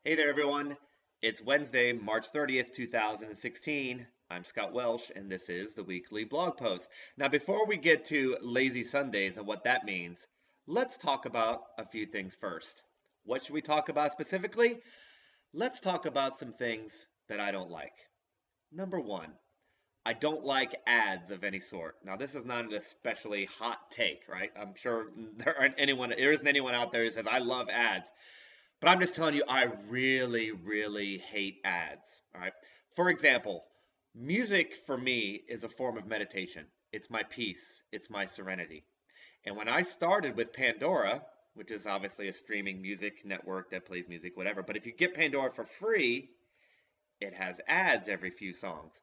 Hey there, everyone. It's Wednesday, March 30th, 2016. I'm Scott Welsh, and this is the weekly blog post. Now, before we get to lazy Sundays and what that means, let's talk about a few things first. What should we talk about specifically? Let's talk about some things that I don't like. Number one, I don't like ads of any sort. Now, this is not an especially hot take, right? I'm sure there isn't anyone out there who says I love ads. But I'm just telling you, I really, really hate ads. All right. For example, music for me is a form of meditation. It's my peace, it's my serenity. And when I started with Pandora, which is obviously a streaming music network that plays music, whatever, but if you get Pandora for free, it has ads every few songs.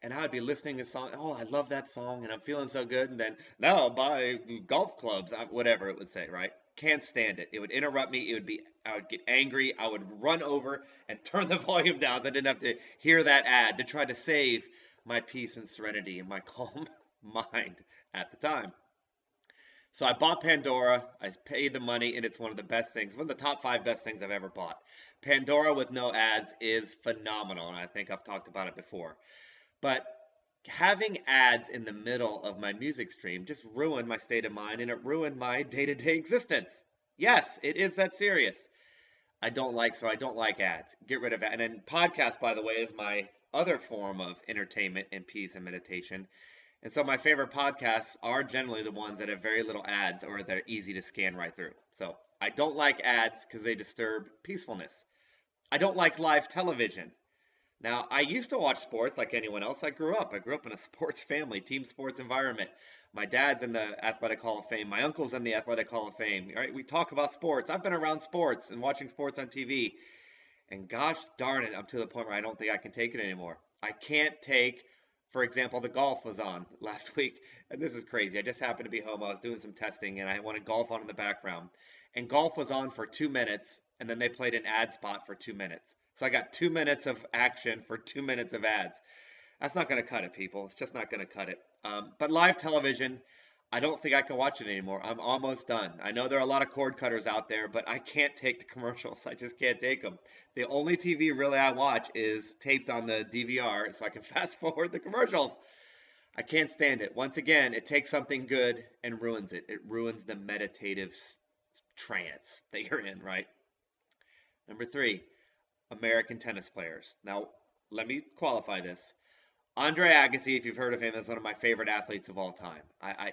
And I would be listening to a song, oh, I love that song, and I'm feeling so good. And then, no, buy golf clubs, whatever it would say, right? Can't stand it. It would interrupt me. I would get angry. I would run over and turn the volume down so I didn't have to hear that ad to try to save my peace and serenity and my calm mind at the time. So I bought Pandora. I paid the money, and it's one of the best things, one of the top five best things I've ever bought. Pandora with no ads is phenomenal, and I think I've talked about it before. But having ads in the middle of my music stream just ruined my state of mind and it ruined my day-to-day existence. Yes, it is that serious. I don't like ads. Get rid of it. And then podcast, by the way, is my other form of entertainment and peace and meditation. And so my favorite podcasts are generally the ones that have very little ads or they're easy to scan right through. So I don't like ads because they disturb peacefulness. I don't like live television. Now, I used to watch sports like anyone else. I grew up. I grew up in a sports family, team sports environment. My dad's in the Athletic Hall of Fame. My uncle's in the Athletic Hall of Fame. Right? We talk about sports. I've been around sports and watching sports on TV. And gosh darn it, I'm to the point where I don't think I can take it anymore. I can't take, for example, the golf was on last week. And this is crazy. I just happened to be home. I was doing some testing and I wanted golf on in the background. And golf was on for 2 minutes. And then they played an ad spot for 2 minutes. So I got 2 minutes of action for 2 minutes of ads. That's not going to cut it, people. It's just not going to cut it. But live television, I don't think I can watch it anymore. I'm almost done. I know there are a lot of cord cutters out there, but I can't take the commercials. I just can't take them. The only TV really I watch is taped on the DVR so I can fast forward the commercials. I can't stand it. Once again, it takes something good and ruins it. It ruins the meditative trance that you're in, right? Number three, American tennis players. Now, let me qualify this. Andre Agassi, if you've heard of him, is one of my favorite athletes of all time.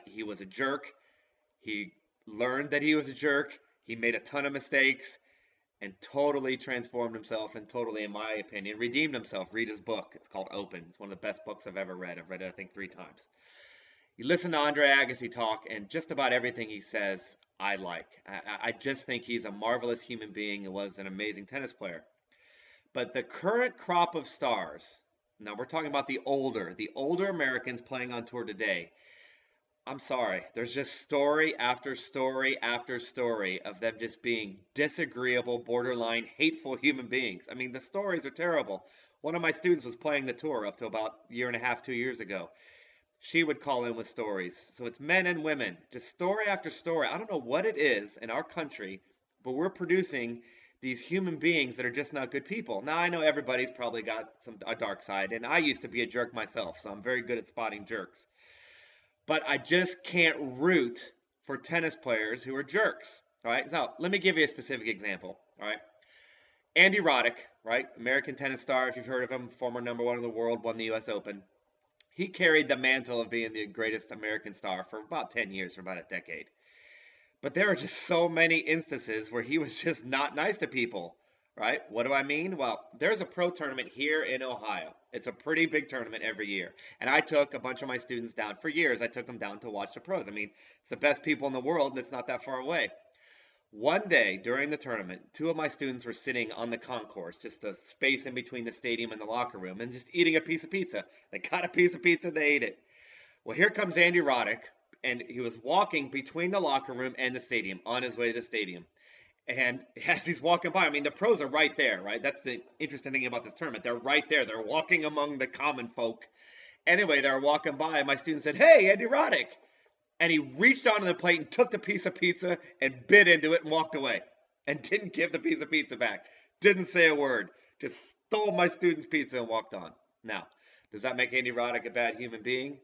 He was a jerk. He learned that he was a jerk. He made a ton of mistakes and totally transformed himself and totally, in my opinion, redeemed himself. Read his book. It's called Open. It's one of the best books I've ever read. I've read it, I think, 3 times. You listen to Andre Agassi talk, and just about everything he says, I like. I just think he's a marvelous human being and was an amazing tennis player. But the current crop of stars, now we're talking about the older Americans playing on tour today. I'm sorry, there's just story after story after story of them just being disagreeable, borderline hateful human beings. I mean, the stories are terrible. One of my students was playing the tour up to about a year and a half, 2 years ago. She would call in with stories. So it's men and women, just story after story. I don't know what it is in our country, but we're producing these human beings that are just not good people. Now I know everybody's probably got a dark side, and I used to be a jerk myself, so I'm very good at spotting jerks. But I just can't root for tennis players who are jerks. All right. So let me give you a specific example. All right. Andy Roddick, right, American tennis star, if you've heard of him, former number one in the world, won the U.S. Open. He carried the mantle of being the greatest American star for about 10 years, for about a decade. But there are just so many instances where he was just not nice to people, right? What do I mean? Well, there's a pro tournament here in Ohio. It's a pretty big tournament every year. And I took a bunch of my students down. For years, I took them down to watch the pros. I mean, it's the best people in the world, and it's not that far away. One day during the tournament, 2 of my students were sitting on the concourse, just a space in between the stadium and the locker room, and just eating a piece of pizza. They got a piece of pizza, they ate it. Well, here comes Andy Roddick, and he was walking between the locker room and the stadium on his way to the stadium. And as he's walking by, I mean, the pros are right there, right? That's the interesting thing about this tournament. They're right there. They're walking among the common folk. Anyway, they're walking by, and my student said, "Hey, Andy Roddick." And he reached onto the plate and took the piece of pizza and bit into it and walked away. and didn't give the piece of pizza back. Didn't say a word. Just stole my student's pizza and walked on. Now, does that make Andy Roddick a bad human being?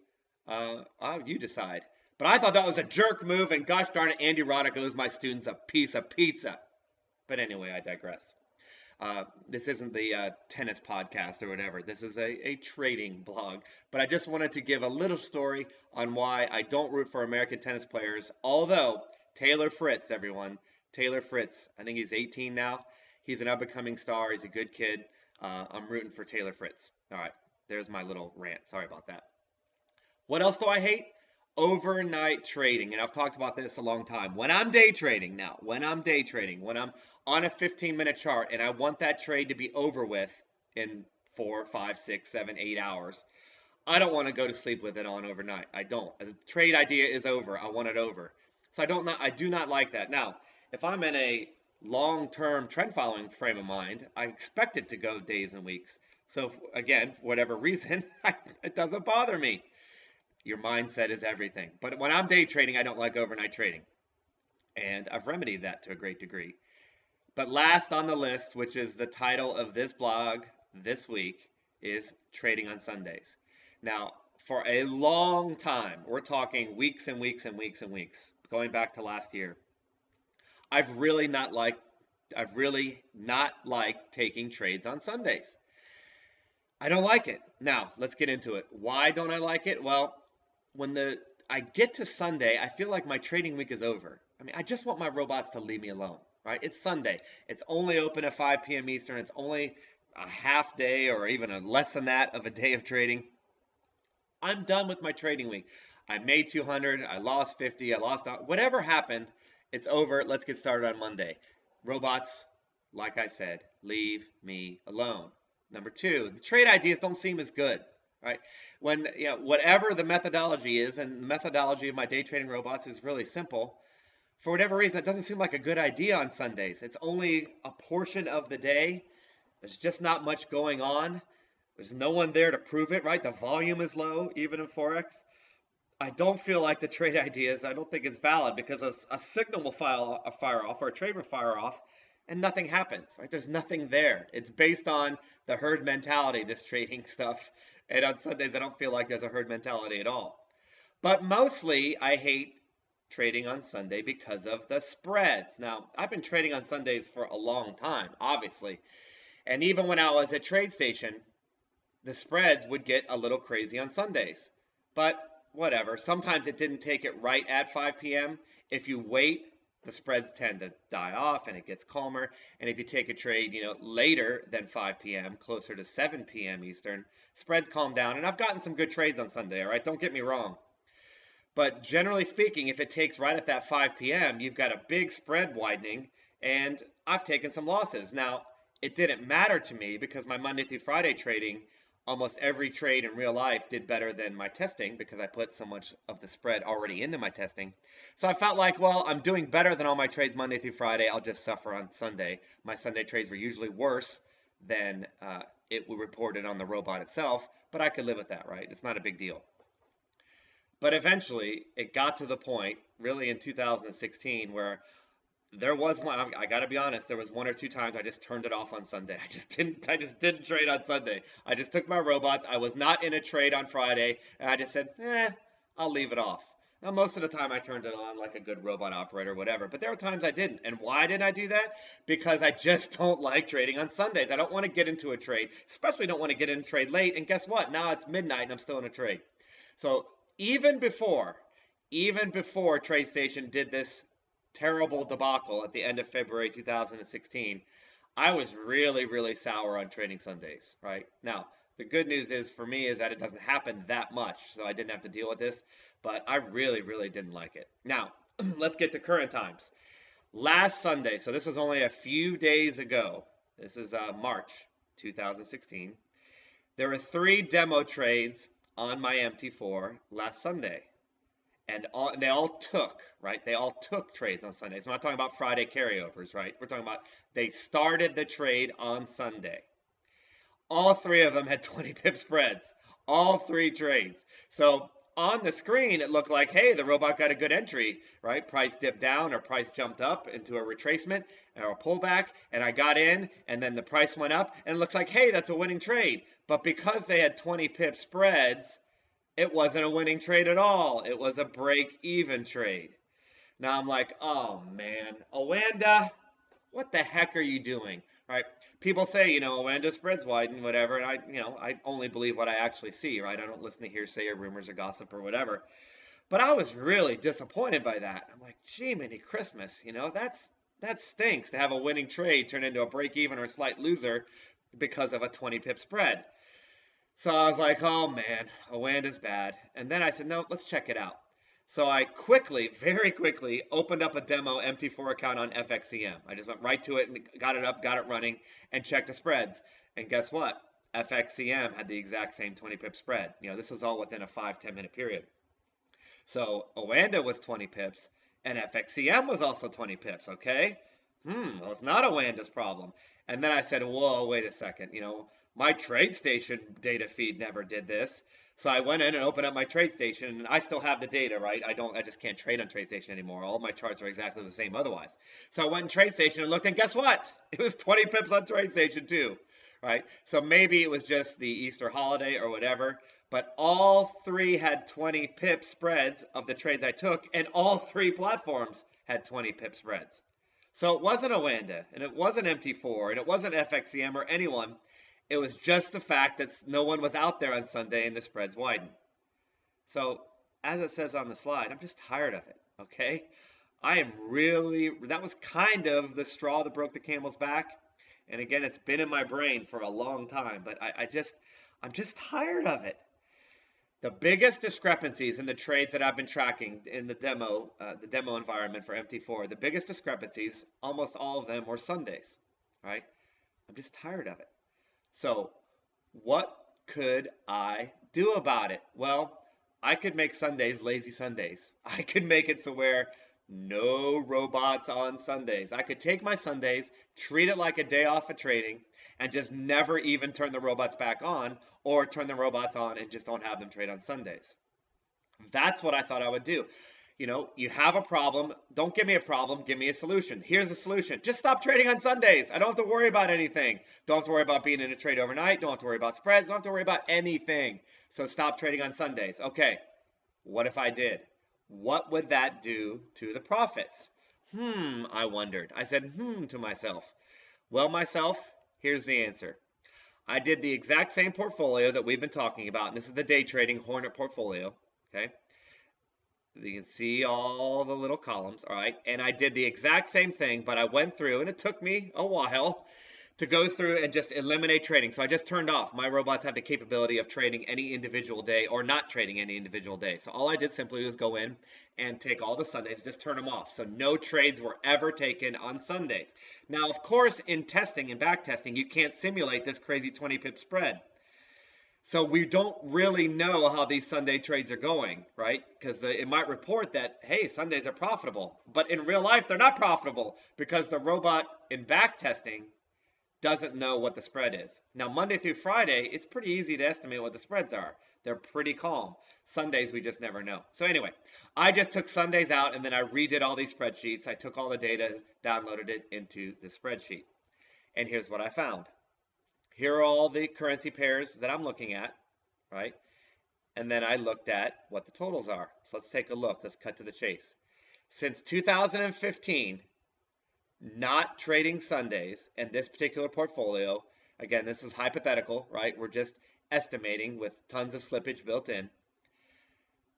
You decide. But I thought that was a jerk move, and gosh darn it, Andy Roddick owes my students a piece of pizza. But anyway, I digress. This isn't the tennis podcast or whatever. This is a trading blog. But I just wanted to give a little story on why I don't root for American tennis players. Although Taylor Fritz, everyone, Taylor Fritz, I think he's 18 now. He's an up-and-coming star. He's a good kid. I'm rooting for Taylor Fritz. All right, there's my little rant. Sorry about that. What else do I hate? Overnight trading. And I've talked about this a long time. When I'm day trading, when I'm on a 15-minute chart and I want that trade to be over with in 4, 5, 6, 7, 8 hours, I don't want to go to sleep with it on overnight. I don't. The trade idea is over. I want it over. So I do not like that. Now, if I'm in a long-term trend following frame of mind, I expect it to go days and weeks. So again, for whatever reason, it doesn't bother me. Your mindset is everything. But when I'm day trading, I don't like overnight trading. And I've remedied that to a great degree. But last on the list, which is the title of this blog this week, is trading on Sundays. Now, for a long time, we're talking weeks and weeks and weeks and weeks, going back to last year, I've really not liked taking trades on Sundays. I don't like it. Now, let's get into it. Why don't I like it? Well, when I get to Sunday, I feel like my trading week is over. I mean, I just want my robots to leave me alone, right? It's Sunday. It's only open at 5 p.m. Eastern. It's only a half day or even a less than that of a day of trading. I'm done with my trading week. I made 200. I lost 50. I lost whatever happened. It's over. Let's get started on Monday. Robots, like I said, leave me alone. Number two, the trade ideas don't seem as good. Right? When, whatever the methodology is, and the methodology of my day trading robots is really simple, for whatever reason, it doesn't seem like a good idea on Sundays. It's only a portion of the day. There's just not much going on. There's no one there to prove it, right? The volume is low, even in Forex. I don't feel like the trade ideas, I don't think it's valid because a signal will fire off or a trade will fire off and nothing happens, right? There's nothing there. It's based on the herd mentality, this trading stuff. And on Sundays, I don't feel like there's a herd mentality at all. But mostly, I hate trading on Sunday because of the spreads. Now, I've been trading on Sundays for a long time, obviously. And even when I was at TradeStation, the spreads would get a little crazy on Sundays. But whatever. Sometimes it didn't take it right at 5 p.m. If you wait, the spreads tend to die off and it gets calmer. And if you take a trade, later than 5 p.m., closer to 7 p.m. Eastern, spreads calm down. And I've gotten some good trades on Sunday, all right? Don't get me wrong. But generally speaking, if it takes right at that 5 p.m., you've got a big spread widening, and I've taken some losses. Now, it didn't matter to me because my Monday through Friday trading, almost every trade in real life did better than my testing because I put so much of the spread already into my testing. So I felt like, well, I'm doing better than all my trades Monday through Friday. I'll just suffer on Sunday. My Sunday trades were usually worse than it reported on the robot itself, but I could live with that, right? It's not a big deal. But eventually, it got to the point, really in 2016, where there was one. I got to be honest. There was one or two times I just turned it off on Sunday. I just didn't trade on Sunday. I just took my robots. I was not in a trade on Friday, and I just said, I'll leave it off. Now, most of the time I turned it on like a good robot operator, whatever. But there were times I didn't. And why didn't I do that? Because I just don't like trading on Sundays. I don't want to get into a trade, especially don't want to get in a trade late. And guess what? Now it's midnight and I'm still in a trade. So even before TradeStation did this terrible debacle at the end of February 2016, I was really, really sour on trading Sundays, right? Now, the good news is for me is that it doesn't happen that much, so I didn't have to deal with this, but I really, really didn't like it. Now, let's get to current times. Last Sunday, so this was only a few days ago, this is March 2016, there were 3 demo trades on my MT4 last Sunday. And they all took, right? They all took trades on Sundays. We're not talking about Friday carryovers, right? We're talking about they started the trade on Sunday. All 3 of them had 20 pip spreads. All 3 trades. So on the screen, it looked like, hey, the robot got a good entry, right? Price dipped down or price jumped up into a retracement or a pullback, and I got in, and then the price went up, and it looks like, hey, that's a winning trade. But because they had 20 pip spreads, it wasn't a winning trade at all. It was a break-even trade. Now I'm like, oh man, Oanda, what the heck are you doing? Right? People say, Oanda spreads widen, whatever, and I only believe what I actually see, right? I don't listen to hearsay or rumors or gossip or whatever. But I was really disappointed by that. I'm like, gee, many Christmas, that stinks to have a winning trade turn into a break even or a slight loser because of a 20 pip spread. So I was like, oh man, Oanda's bad. And then I said, no, let's check it out. So I very quickly, opened up a demo MT4 account on FXCM. I just went right to it and got it up, got it running, and checked the spreads. And guess what? FXCM had the exact same 20 pip spread. This was all within a 5-10 minute period. So Oanda was 20 pips, and FXCM was also 20 pips, okay? Well, it's not Oanda's problem. And then I said, whoa, wait a second. My TradeStation data feed never did this. So I went in and opened up my TradeStation, and I still have the data, right? I just can't trade on TradeStation anymore. All my charts are exactly the same otherwise. So I went in TradeStation and looked, and guess what? It was 20 pips on TradeStation too, right? So maybe it was just the Easter holiday or whatever, but all three had 20 pip spreads of the trades I took, and all three platforms had 20 pip spreads. So it wasn't Oanda, and it wasn't MT4, and it wasn't FXCM or anyone. It was just the fact that no one was out there on Sunday and the spreads widened. So, as it says on the slide, I'm just tired of it, okay? That was kind of the straw that broke the camel's back. And again, it's been in my brain for a long time, but I'm just tired of it. The biggest discrepancies in the trades that I've been tracking in the demo environment for MT4, the biggest discrepancies, almost all of them were Sundays, right? I'm just tired of it. So what could I do about it? Well, I could make Sundays lazy Sundays. I could make it so where no robots on Sundays. I could take my Sundays, treat it like a day off of trading, and just never even turn the robots back on, or turn the robots on and just don't have them trade on Sundays. That's what I thought I would do. You have a problem. Don't give me a problem. Give me a solution. Here's a solution. Just stop trading on Sundays. I don't have to worry about anything. Don't have to worry about being in a trade overnight. Don't have to worry about spreads. Don't have to worry about anything. So stop trading on Sundays. Okay, what if I did? What would that do to the profits? I wondered. I said, to myself. Well, myself, here's the answer. I did the exact same portfolio that we've been talking about, and this is the day trading Hornet portfolio, okay? You can see all the little columns, all right? And I did the exact same thing, but I went through, and it took me a while to go through and just eliminate trading. So I just turned off. My robots have the capability of trading any individual day or not trading any individual day. So all I did simply was go in and take all the Sundays, just turn them off. So no trades were ever taken on Sundays. Now, of course, in testing and back testing, you can't simulate this crazy 20 pip spread. So we don't really know how these Sunday trades are going, right? Because it might report that, hey, Sundays are profitable. But in real life, they're not profitable because the robot in back testing doesn't know what the spread is. Now, Monday through Friday, it's pretty easy to estimate what the spreads are. They're pretty calm. Sundays, we just never know. So anyway, I just took Sundays out, and then I redid all these spreadsheets. I took all the data, downloaded it into the spreadsheet. And here's what I found. Here are all the currency pairs that I'm looking at, right? And then I looked at what the totals are. So let's take a look. Let's cut to the chase. Since 2015, not trading Sundays in this particular portfolio, again, this is hypothetical, right? We're just estimating with tons of slippage built in.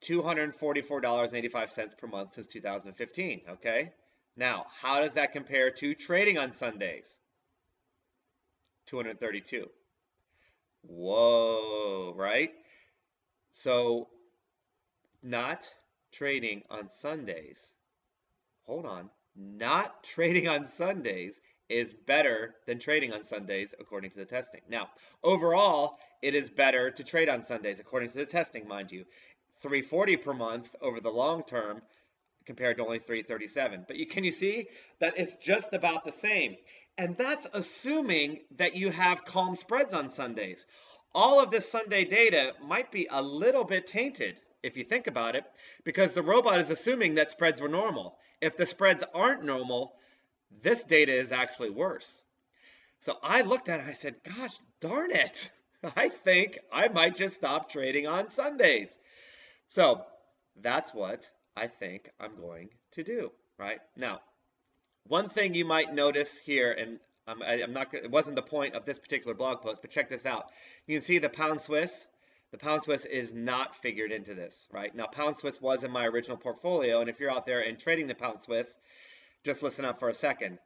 $244.85 per month since 2015, okay? Now, how does that compare to trading on Sundays? 232. Whoa, right? So, not trading on Sundays. Hold on. Not trading on Sundays is better than trading on Sundays according to the testing. Now, overall, it is better to trade on Sundays according to the testing, mind you. 340 per month over the long term compared to only 337. But can you see that it's just about the same? And that's assuming that you have calm spreads on Sundays. All of this Sunday data might be a little bit tainted, if you think about it, because the robot is assuming that spreads were normal. If the spreads aren't normal, this data is actually worse. So I looked at it and I said, gosh, darn it. I think I might just stop trading on Sundays. So that's what I think I'm going to do, right? Now, one thing you might notice here, and I'm not, it wasn't the point of this particular blog post, but check this out. You can see the pound Swiss. The pound Swiss is not figured into this, right? Now, pound Swiss was in my original portfolio, and if you're out there and trading the pound Swiss, just listen up for a second.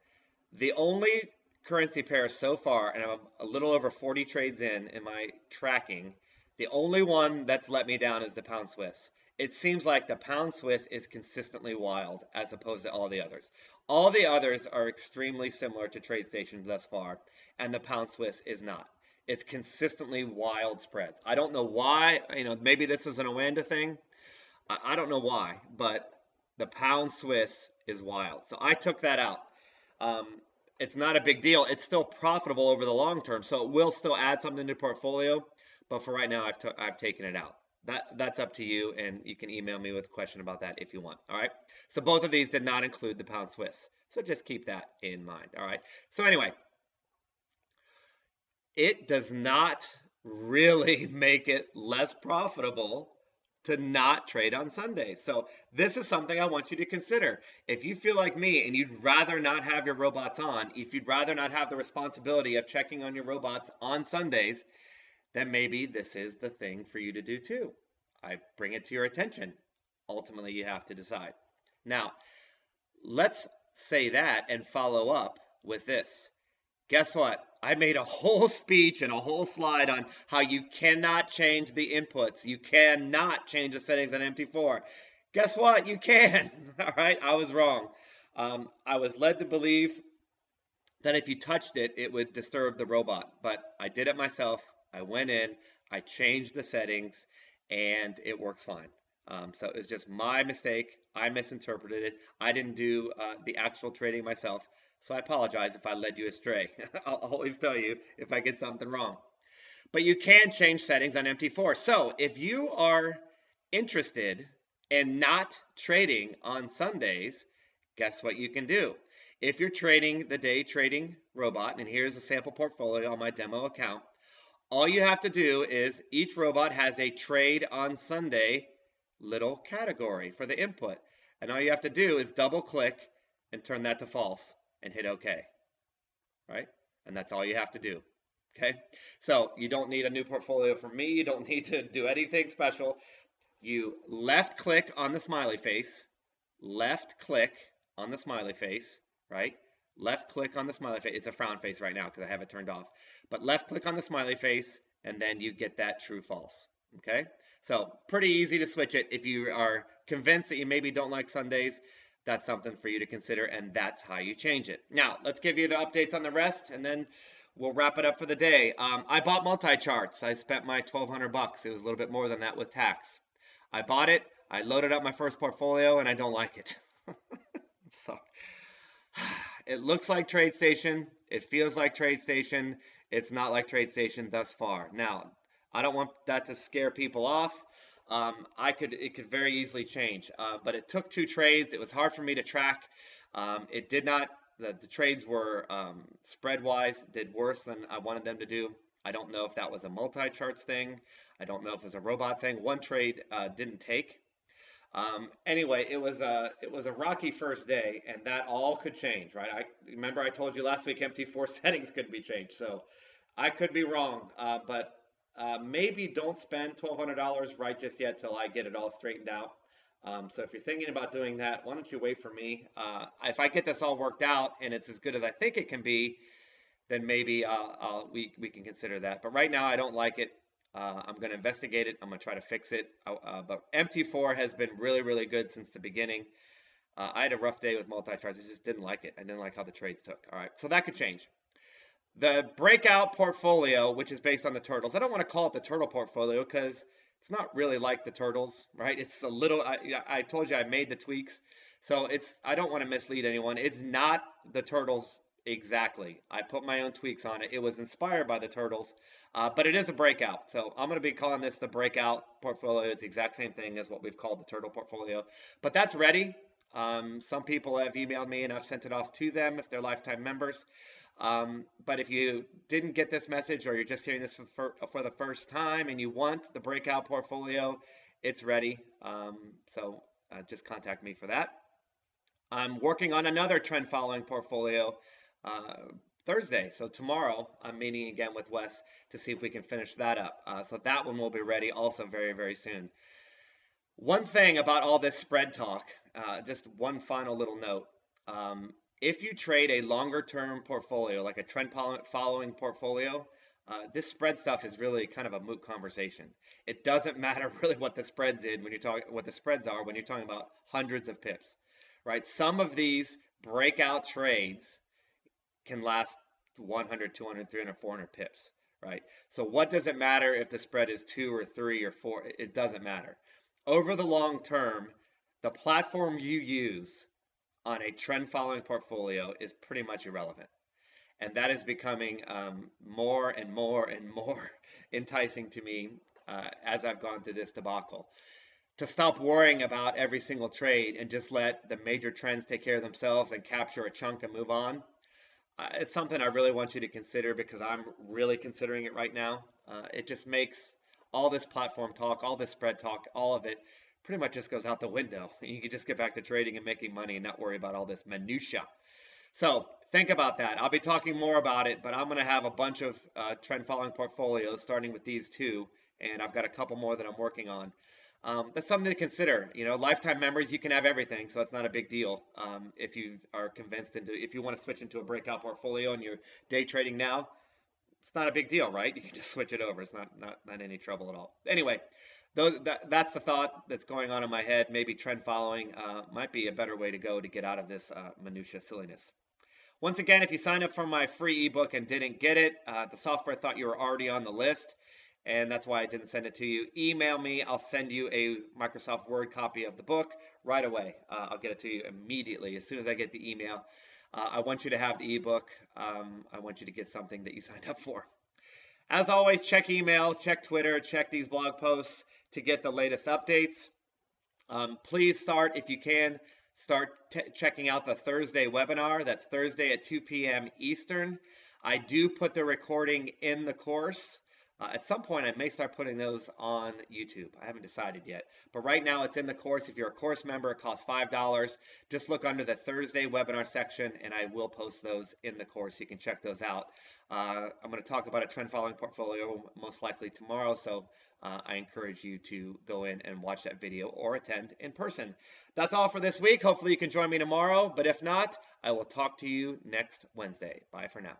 The only currency pair so far, and I'm a little over 40 trades in my tracking, the only one that's let me down is the pound Swiss. It seems like the pound Swiss is consistently wild as opposed to all the others. All the others are extremely similar to TradeStation thus far, and the pound Swiss is not. It's consistently wild spreads. I don't know why, maybe this is an Oanda thing. I don't know why, but the pound Swiss is wild. So I took that out. Um, it's not a big deal. It's still profitable over the long term, so it will still add something to the portfolio. But for right now, I've taken it out. That's up to you, and you can email me with a question about that if you want. All right. So both of these did not include the pound Swiss. So just keep that in mind. All right. So anyway, it does not really make it less profitable to not trade on Sundays. So this is something I want you to consider. If you feel like me and you'd rather not have your robots on, if you'd rather not have the responsibility of checking on your robots on Sundays, then maybe this is the thing for you to do too. I bring it to your attention. Ultimately, you have to decide. Now, let's say that and follow up with this. Guess what? I made a whole speech and a whole slide on how you cannot change the inputs. You cannot change the settings on MT4. Guess what? You can. All right, I was wrong. I was led to believe that if you touched it, it would disturb the robot, but I did it myself. I went in, I changed the settings, and it works fine. So it's just my mistake. I misinterpreted it. I didn't do the actual trading myself. So I apologize if I led you astray. I'll always tell you if I get something wrong. But you can change settings on MT4. So if you are interested in not trading on Sundays, guess what you can do? If you're trading the day trading robot, and here's a sample portfolio on my demo account, all you have to do is each robot has a trade on Sunday little category for the input. And all you have to do is double click and turn that to false and hit OK, right? And that's all you have to do, okay? So you don't need a new portfolio from me. You don't need to do anything special. You left click on the smiley face, left click on the smiley face, right? Left click on the smiley face. It's a frown face right now because I have it turned off. But left click on the smiley face, and then you get that true false, okay? So pretty easy to switch it. If you are convinced that you maybe don't like Sundays, that's something for you to consider, and that's how you change it. Now, let's give you the updates on the rest, and then we'll wrap it up for the day. I bought multi-charts. I spent my $1,200. It was a little bit more than that with tax. I bought it. I loaded up my first portfolio, and I don't like it. So it looks like TradeStation. It feels like TradeStation. It's not like TradeStation thus far. Now, I don't want that to scare people off. It could very easily change, but it took 2 trades. It was hard for me to track. It did not, the trades were spread-wise, did worse than I wanted them to do. I don't know if that was a multi-charts thing. I don't know if it was a robot thing. One trade didn't take. Anyway, it was a rocky first day, and that all could change, right? Remember I told you last week MT4 settings could be changed, so I could be wrong, but maybe don't spend $1,200 right just yet till I get it all straightened out. So if you're thinking about doing that, why don't you wait for me? If I get this all worked out and it's as good as I think it can be, then maybe we can consider that. But right now I don't like it. I'm going to investigate it. I'm going to try to fix it. But MT4 has been really, really good since the beginning. I had a rough day with multi-charts. I just didn't like it. I didn't like how the trades took. All right, so that could change. The breakout portfolio, which is based on the turtles. I don't want to call it the turtle portfolio because it's not really like the turtles, right? It's a little, I told you I made the tweaks. So I don't want to mislead anyone. It's not the turtles Exactly. I put my own tweaks on it. It was inspired by the turtles, but it is a breakout. So I'm going to be calling this the breakout portfolio. It's the exact same thing as what we've called the turtle portfolio. But that's ready. Some people have emailed me and I've sent it off to them if they're lifetime members. But if you didn't get this message or you're just hearing this for the first time and you want the breakout portfolio, it's ready. So just contact me for that. I'm working on another trend following portfolio uh, Thursday. So tomorrow I'm meeting again with Wes to see if we can finish that up. So that one will be ready also very, very soon. One thing about all this spread talk, just one final little note. If you trade a longer term portfolio, like a trend following portfolio, this spread stuff is really kind of a moot conversation. It doesn't matter really what the spreads in when you're talking what the spreads are when you're talking about hundreds of pips, right? Some of these breakout trades can last 100, 200, 300, 400 pips, right? So what does it matter if the spread is 2 or 3 or 4? It doesn't matter. Over the long term, the platform you use on a trend following portfolio is pretty much irrelevant. And that is becoming more and more and more enticing to me as I've gone through this debacle. To stop worrying about every single trade and just let the major trends take care of themselves and capture a chunk and move on. It's something I really want you to consider because I'm really considering it right now. It just makes all this platform talk, all this spread talk, all of it pretty much just goes out the window. You can just get back to trading and making money and not worry about all this minutia. So think about that. I'll be talking more about it, but I'm going to have a bunch of trend following portfolios starting with these two, and I've got a couple more that I'm working on. That's something to consider. You know, lifetime members, you can have everything, so it's not a big deal. If you are convinced if you want to switch into a breakout portfolio and you're day trading now, it's not a big deal, right? You can just switch it over. It's not any trouble at all. Anyway, that's the thought that's going on in my head. Maybe trend following might be a better way to go to get out of this minutia silliness. Once again, if you signed up for my free ebook and didn't get it, the software thought you were already on the list, and that's why I didn't send it to you. Email me. I'll send you a Microsoft Word copy of the book right away. I'll get it to you immediately as soon as I get the email. I want you to have the ebook. I want you to get something that you signed up for. As always, check email, check Twitter, check these blog posts to get the latest updates. Please start, if you can, start checking out the Thursday webinar. That's Thursday at 2 p.m. Eastern. I do put the recording in the course. At some point, I may start putting those on YouTube. I haven't decided yet. But right now, it's in the course. If you're a course member, it costs $5. Just look under the Thursday webinar section, and I will post those in the course. You can check those out. I'm going to talk about a trend following portfolio most likely tomorrow, so I encourage you to go in and watch that video or attend in person. That's all for this week. Hopefully you can join me tomorrow, but if not, I will talk to you next Wednesday. Bye for now.